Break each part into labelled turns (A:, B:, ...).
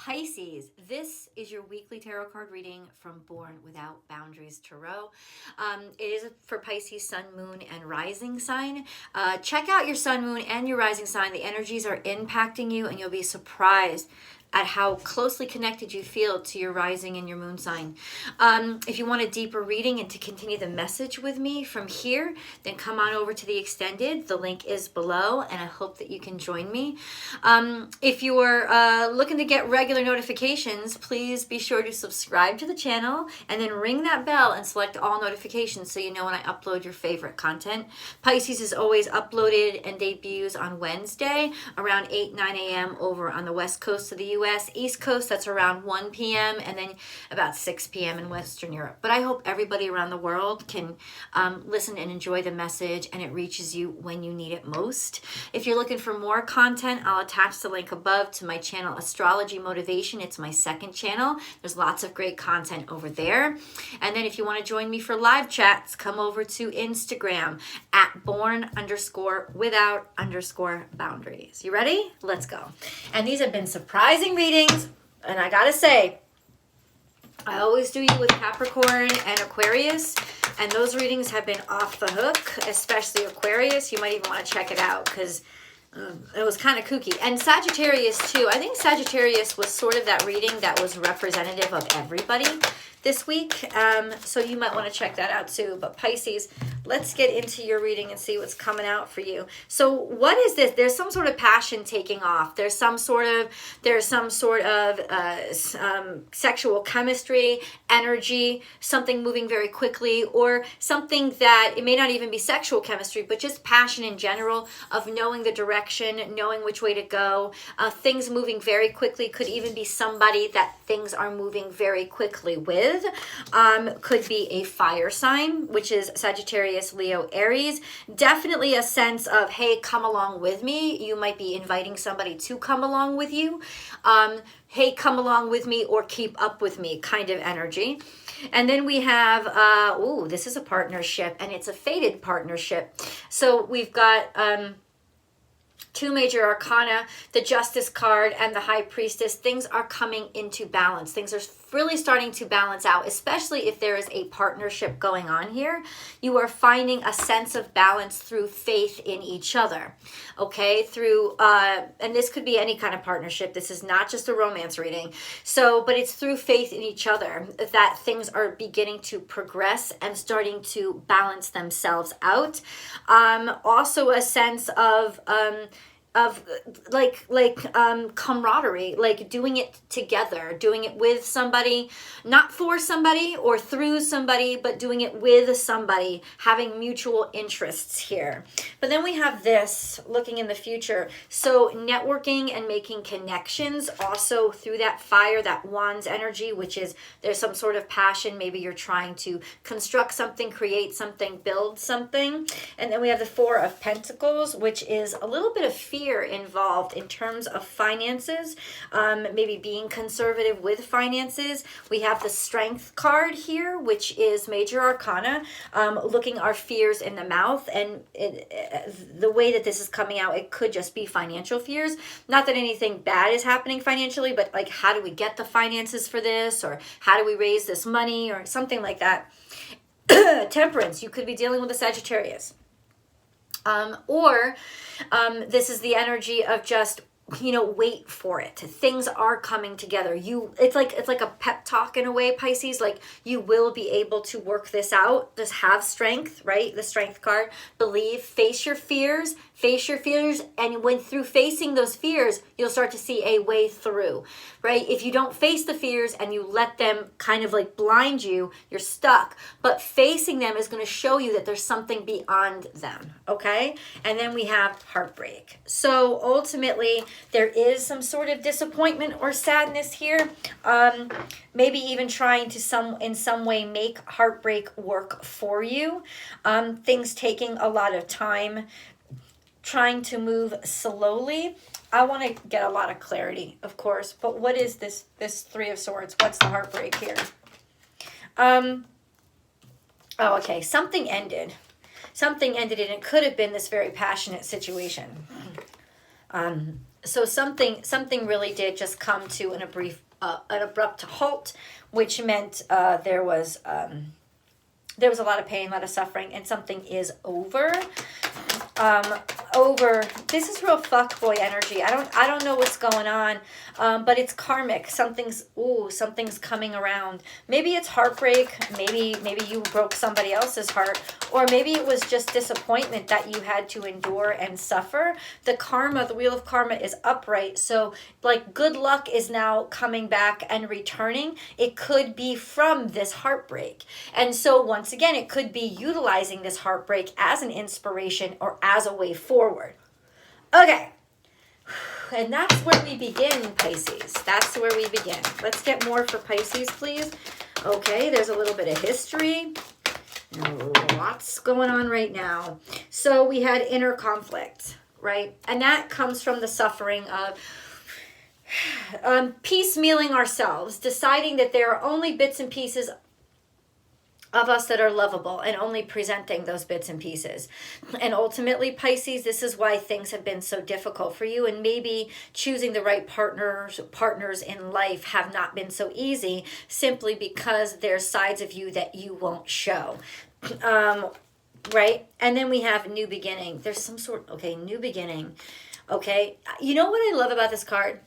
A: Pisces, this is your weekly tarot card reading from Born Without Boundaries Tarot. It is for Pisces, sun, moon, and rising sign. Check out your sun, moon, and your rising sign. The energies are impacting you, and you'll be surprised at how closely connected you feel to your rising and your moon sign. If you want a deeper reading and to continue the message with me from here, then come on over to the extended. The link is below, and I hope that you can join me. If you're looking to get regular notifications, please be sure to subscribe to the channel and then ring that bell and select all notifications so you know when I upload your favorite content. Pisces is always uploaded and debuts on Wednesday around 8, 9 a.m. over on the west coast of the US, East Coast, that's around 1 p.m. and then about 6 p.m. in Western Europe. But I hope everybody around the world can listen and enjoy the message, and it reaches you when you need it most. If you're looking for more content, I'll attach the link above to my channel, Astrology Motivation. It's my second channel. There's lots of great content over there. And then if you want to join me for live chats, come over to Instagram at born_without_boundaries. You ready? Let's go. And these have been surprising readings, and I gotta say, I always do you with Capricorn and Aquarius, and those readings have been off the hook, especially Aquarius. You might even want to check it out because it was kind of kooky. And Sagittarius too. I think Sagittarius was sort of that reading that was representative of everybody this week, so you might want to check that out too. But Pisces, let's get into your reading and see what's coming out for you. So what is this? There's some sort of passion taking off. There's some sort of sexual chemistry, energy, something moving very quickly, or something that it may not even be sexual chemistry, but just passion in general of knowing the direction, knowing which way to go. Things moving very quickly. Could even be somebody that things are moving very quickly with. Could be a fire sign, which is Sagittarius, Leo, Aries. Definitely a sense of, hey, come along with me. You might be inviting somebody to come along with you. Hey, come along with me or keep up with me kind of energy. And then we have, this is a partnership, and it's a fated partnership. So we've got two major arcana, the Justice card and the High Priestess. Things are coming into balance. Things are really starting to balance out, especially if there is a partnership going on here. You are finding a sense of balance through faith in each other, okay? Through, and this could be any kind of partnership. This is not just a romance reading. So, but it's through faith in each other that things are beginning to progress and starting to balance themselves out. Also a sense of camaraderie, like doing it together, doing it with somebody, not for somebody or through somebody, but doing it with somebody, having mutual interests here. But then we have this, looking in the future. So networking and making connections also through that fire, that wands energy, which is there's some sort of passion. Maybe you're trying to construct something, create something, build something. And then we have the Four of Pentacles, which is a little bit of fear involved in terms of finances, maybe being conservative with finances. We have the Strength card here, which is major arcana, looking our fears in the mouth. And the way that this is coming out, it could just be financial fears. Not that anything bad is happening financially, but like, how do we get the finances for this? Or how do we raise this money? Or something like that. Temperance, you could be dealing with a Sagittarius. This is the energy of just, wait for it. Things are coming together. It's like a pep talk in a way, Pisces. Like, you will be able to work this out. Just have strength, right? The Strength card. Believe, face your fears, and when through facing those fears, you'll start to see a way through, right? If you don't face the fears and you let them kind of like blind you, you're stuck. But facing them is going to show you that there's something beyond them, okay? And then we have heartbreak. So ultimately, there is some sort of disappointment or sadness here. Maybe even trying to in some way make heartbreak work for you. Things taking a lot of time, trying to move slowly. I want to get a lot of clarity, of course, but what is this Three of Swords? What's the heartbreak here? Okay, something ended. Something ended, and it could have been this very passionate situation. So something really did just come to an abrupt halt, which meant there was a lot of pain, a lot of suffering, and something is over. This is real fuckboy energy. I don't know what's going on, but it's karmic. Something's coming around. Maybe it's heartbreak. Maybe you broke somebody else's heart, or maybe it was just disappointment that you had to endure and suffer. The wheel of karma is upright, so like good luck is now coming back and returning. It could be from this heartbreak, and so once again, it could be utilizing this heartbreak as an inspiration or as a way forward. Okay. And that's where we begin, Pisces. That's where we begin. Let's get more for Pisces, please. Okay, there's a little bit of history. Lots going on right now. So we had inner conflict, right? And that comes from the suffering of piecemealing ourselves, deciding that there are only bits and pieces of us that are lovable, and only presenting those bits and pieces. And ultimately, Pisces, this is why things have been so difficult for you, and maybe choosing the right partners in life have not been so easy, simply because there's sides of you that you won't show. Right? And then we have new beginning. There's some sort, new beginning. Okay? You know what I love about this card?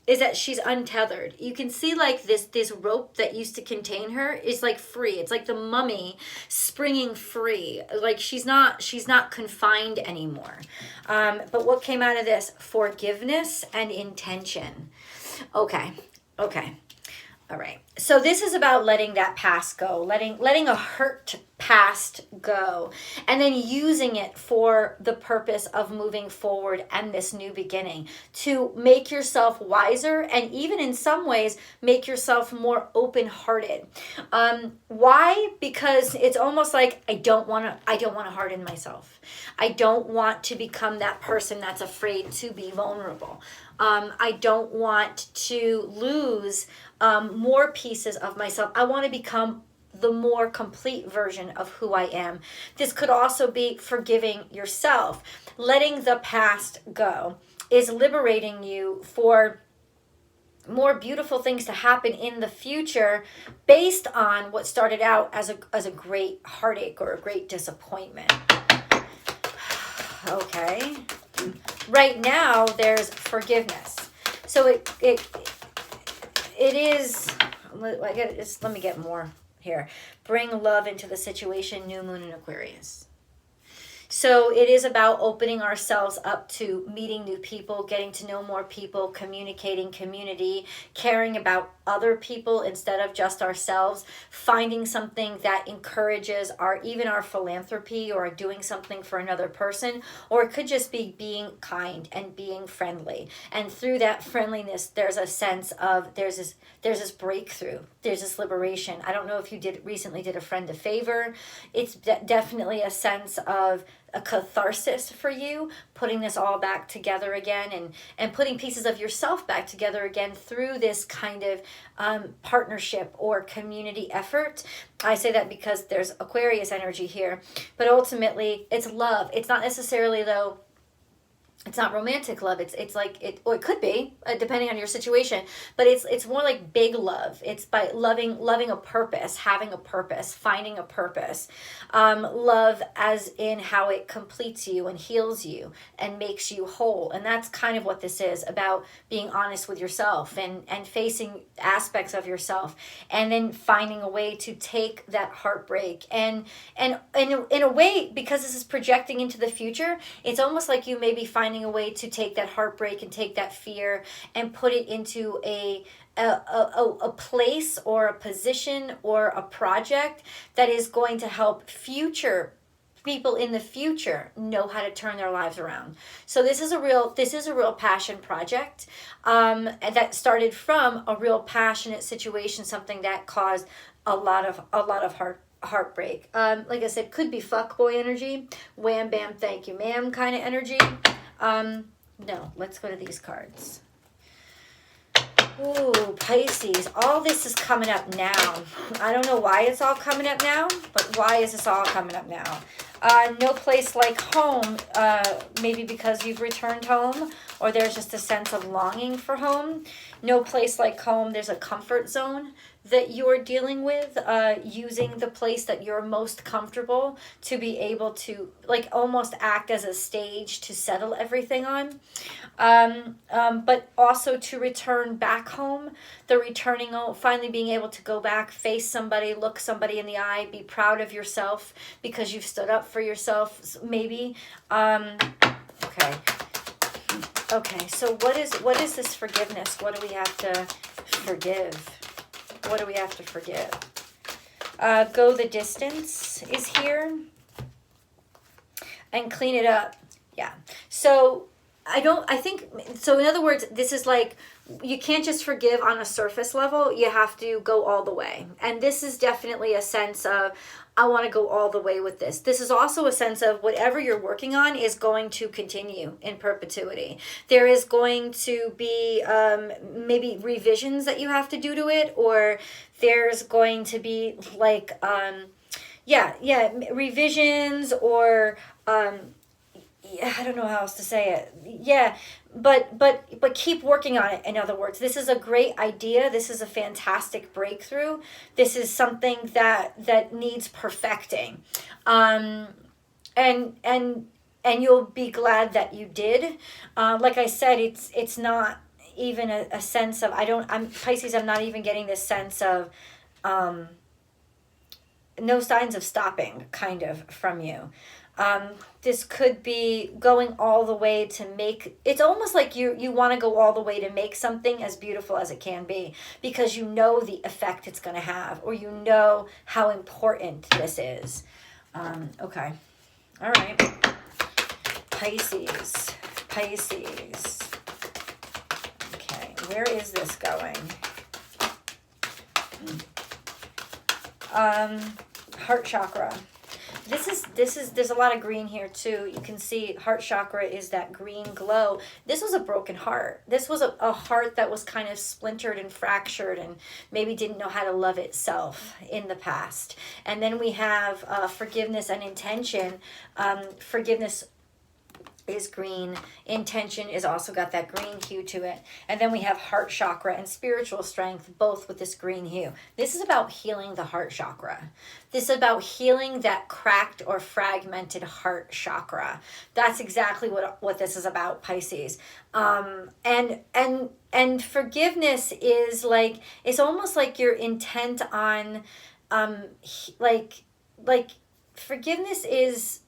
A: Is that she's untethered. You can see like this rope that used to contain her is like free. It's like the mummy springing free. Like she's not confined anymore. But what came out of this? Forgiveness and intention. Okay. All right. So this is about letting that past go, letting a hurt past go, and then using it for the purpose of moving forward and this new beginning to make yourself wiser, and even in some ways make yourself more open-hearted. Why? Because it's almost like I don't want to harden myself. I don't want to become that person that's afraid to be vulnerable. I don't want to lose more pieces of myself. I want to become the more complete version of who I am. This could also be forgiving yourself. Letting the past go is liberating you for more beautiful things to happen in the future based on what started out as a great heartache or a great disappointment. Okay. Right now there's forgiveness. So it is, let me get more here. Bring love into the situation, new moon in Aquarius. So it is about opening ourselves up to meeting new people, getting to know more people, communicating, community, caring about other people instead of just ourselves, finding something that encourages even our philanthropy or doing something for another person, or it could just be being kind and being friendly. And through that friendliness, there's a sense of there's this breakthrough, there's this liberation. I don't know if you recently did a friend a favor. It's definitely a sense of a catharsis for you, putting this all back together again, and putting pieces of yourself back together again through this kind of partnership or community effort. I say that because there's Aquarius energy here, but ultimately it's love. It's not necessarily, though, it's not romantic love. It's like it could be depending on your situation, but it's more like big love. It's by loving a purpose, having a purpose, finding a purpose. Love as in how it completes you and heals you and makes you whole. And that's kind of what this is about, being honest with yourself and facing aspects of yourself, and then finding a way to take that heartbreak and in a way, because this is projecting into the future, it's almost like you may be finding a way to take that heartbreak and take that fear and put it into a place or a position or a project that is going to help future people in the future know how to turn their lives around. So this is a real passion project that started from a real passionate situation, something that caused a lot of heartbreak. Like I said, could be fuckboy energy, wham bam thank you ma'am kind of energy. No, let's go to these cards. Ooh, Pisces, all this is coming up now. I don't know why it's all coming up now, but why is this all coming up now? No place like home, maybe because you've returned home, or there's just a sense of longing for home. No place like home. There's a comfort zone that you're dealing with, using the place that you're most comfortable to be able to like almost act as a stage to settle everything on. But also to return back home, the returning, finally being able to go back, face somebody, look somebody in the eye, be proud of yourself because you've stood up for yourself, maybe. Okay, so what is this forgiveness? What do we have to forgive? What do we have to forgive? Go the distance is here. And clean it up. Yeah. So in other words, this is like, you can't just forgive on a surface level. You have to go all the way. And this is definitely a sense of, I want to go all the way with this. This is also a sense of whatever you're working on is going to continue in perpetuity. There is going to be maybe revisions that you have to do to it, or there's going to be like, revisions, or I don't know how else to say it. Yeah, but keep working on it. In other words, this is a great idea. This is a fantastic breakthrough. This is something that needs perfecting, and you'll be glad that you did. Like I said, it's not even a sense of, I'm Pisces. I'm not even getting this sense of no signs of stopping kind of from you. This could be going all the way to make, it's almost like you want to go all the way to make something as beautiful as it can be, because you know the effect it's going to have, or you know how important this is. Okay. All right. Pisces. Okay. Where is this going? Heart chakra. This is there's a lot of green here too. You can see heart chakra is that green glow. This was a broken heart. This was a heart that was kind of splintered and fractured and maybe didn't know how to love itself in the past. And then we have forgiveness and intention. Forgiveness is green. Intention is also got that green hue to it. And then we have heart chakra and spiritual strength, both with this green hue. This is about healing the heart chakra. This is about healing that cracked or fragmented heart chakra. That's exactly what this is about, Pisces. And forgiveness is like, it's almost like you're intent on, like forgiveness is,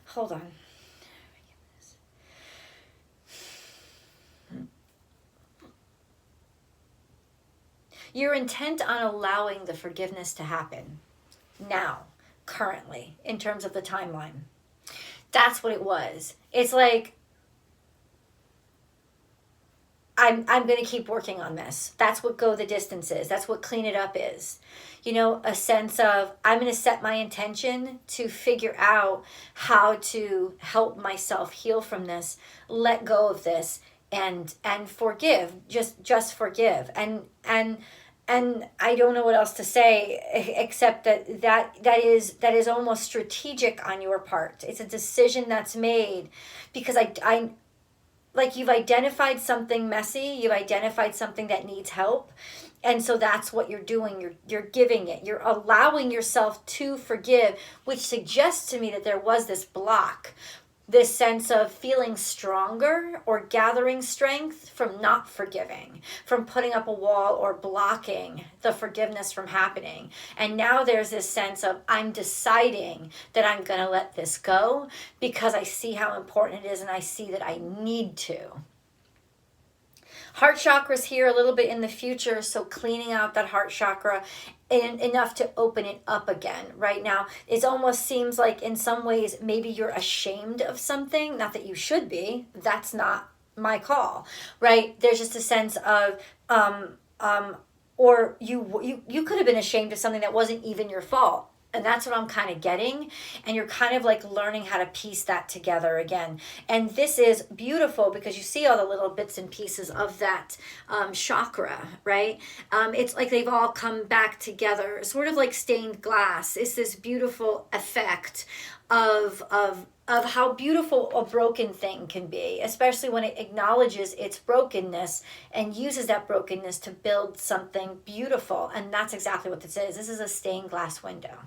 A: hold on. You're intent on allowing the forgiveness to happen now, currently, in terms of the timeline. That's what it was. It's like, I'm going to keep working on this. That's what go the distance is. That's what clean it up is. You know, a sense of, I'm going to set my intention to figure out how to help myself heal from this, let go of this, and forgive. Just forgive. And I don't know what else to say except that is almost strategic on your part. It's a decision that's made because I like, you've identified something messy, you've identified something that needs help, and so that's what you're doing. You're giving it. You're allowing yourself to forgive, which suggests to me that there was this block, this sense of feeling stronger or gathering strength from not forgiving, from putting up a wall or blocking the forgiveness from happening. And now there's this sense of, I'm deciding that I'm going to let this go because I see how important it is and I see that I need to. Heart chakra's here a little bit in the future, so cleaning out that heart chakra enough to open it up again. Right now, it almost seems like in some ways maybe you're ashamed of something. Not that you should be. That's not my call, right? There's just a sense of, or you could have been ashamed of something that wasn't even your fault. And that's what I'm kind of getting. And you're kind of like learning how to piece that together again. And this is beautiful because you see all the little bits and pieces of that chakra, right? It's like they've all come back together, sort of like stained glass. It's this beautiful effect of of how beautiful a broken thing can be, especially when it acknowledges its brokenness and uses that brokenness to build something beautiful. And that's exactly what this is. This is a stained glass window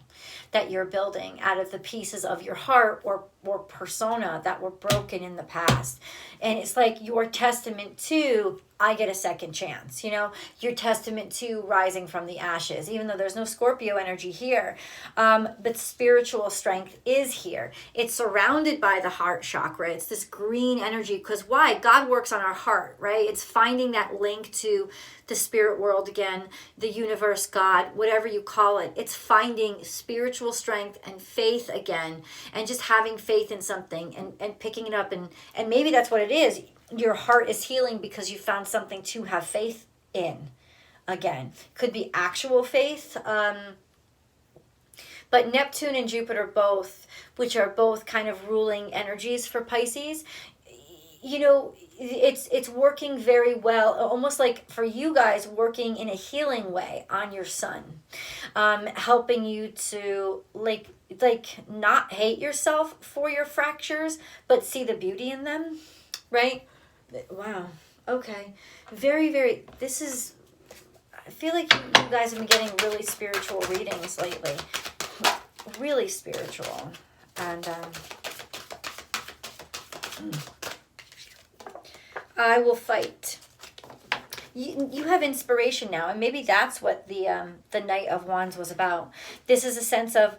A: that you're building out of the pieces of your heart or persona that were broken in the past. And it's like your testament to, I get a second chance, you know, your testament to rising from the ashes, even though there's no Scorpio energy here. But spiritual strength is here. It's surrounded by the heart chakra. It's this green energy, because why? God works on our heart, right? It's finding that link to the spirit world again, the universe, God, whatever you call it. It's finding spiritual strength and faith again, and just having faith in something and picking it up. And maybe that's what it is. Your heart is healing because you found something to have faith in again. Could be actual faith. But Neptune and Jupiter both, which are both kind of ruling energies for Pisces, you know, it's working very well, almost like for you guys working in a healing way on your sun, helping you to like not hate yourself for your fractures, but see the beauty in them, right? Wow. Okay. Very, very, this is, I feel like you guys have been getting really spiritual readings lately. Really spiritual. And I will fight. You have inspiration now, and maybe that's what the Knight of Wands was about. This is a sense of,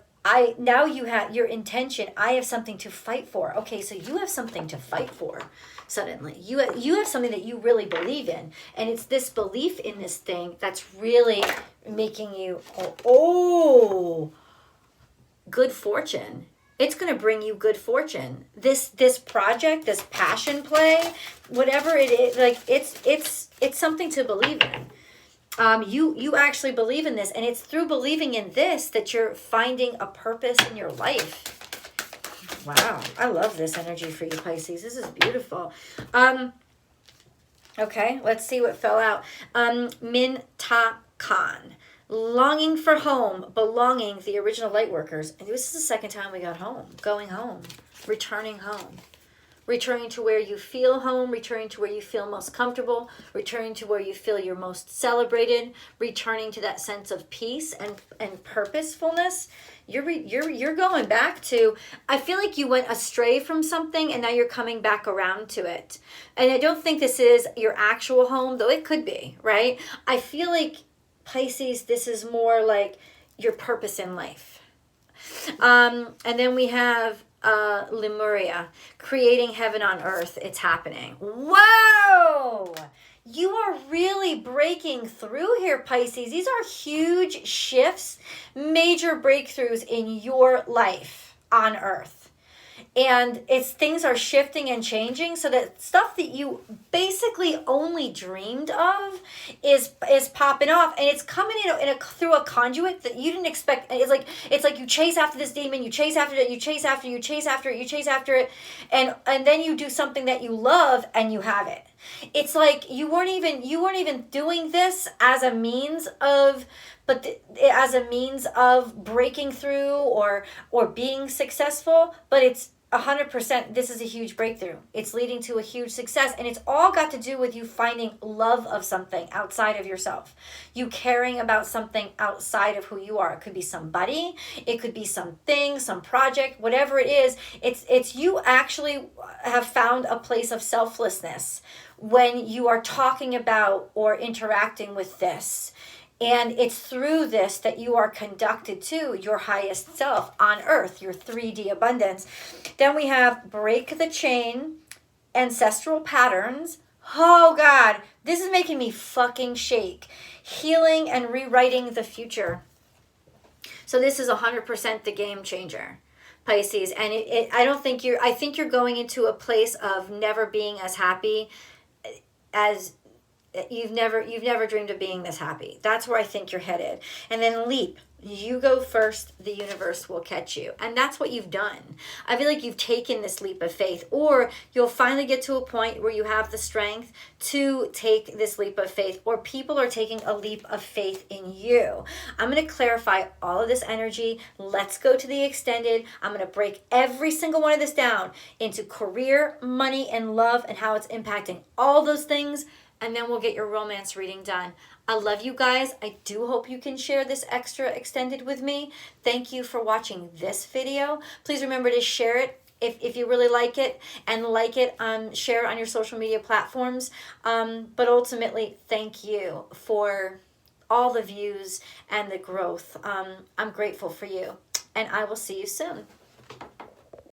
A: now you have your intention. I have something to fight for. Okay, so you have something to fight for. Suddenly, you have something that you really believe in, and it's this belief in this thing that's really making you good fortune. It's going to bring you good fortune. This project, this passion play, whatever it is, like it's something to believe in. You actually believe in this, and it's through believing in this that you're finding a purpose in your life. Wow, I love this energy for you, Pisces. This is beautiful. Okay, let's see what fell out. Minta Khan. Longing for home, belonging, the original light workers. And this is the second time we got home. Going home. Returning home. Returning to where you feel home, returning to where you feel most comfortable, returning to where you feel you're most celebrated, returning to that sense of peace and purposefulness. You're going back to, I feel like you went astray from something and now you're coming back around to it. And I don't think this is your actual home, though it could be, right? I feel like, Pisces, this is more like your purpose in life. And then we have Lemuria, creating heaven on earth. It's happening. Whoa! You are really breaking through here, Pisces. These are huge shifts, major breakthroughs in your life on earth. And things are shifting and changing, so that stuff that you basically only dreamed of is popping off, and it's coming in through a conduit that you didn't expect. It's like you chase after this demon, you chase after it, you chase after it, and then you do something that you love and you have it. It's like you weren't even doing this as a means of, as a means of breaking through or being successful, but it's 100%, this is a huge breakthrough. It's leading to a huge success, and it's all got to do with you finding love of something outside of yourself. You caring about something outside of who you are. It could be somebody, it could be something, some project, whatever it is. It's you actually have found a place of selflessness when you are talking about or interacting with this. And it's through this that you are conducted to your highest self on earth, your 3D abundance. Then we have break the chain, ancestral patterns. Oh God, this is making me fucking shake. Healing and rewriting the future. So this is 100% the game changer, Pisces. And I think you're going into a place of never being as happy as you've never dreamed of being this happy. That's where I think you're headed. And then leap. You go first, the universe will catch you. And that's what you've done. I feel like you've taken this leap of faith, or you'll finally get to a point where you have the strength to take this leap of faith, or people are taking a leap of faith in you. I'm going to clarify all of this energy. Let's go to the extended. I'm going to break every single one of this down into career, money, and love, and how it's impacting all those things. And then we'll get your romance reading done. I love you guys. I do hope you can share this extra extended with me. Thank you for watching this video. Please remember to share it if you really like it, and share it on your social media platforms. But ultimately, thank you for all the views and the growth. I'm grateful for you, and I will see you soon.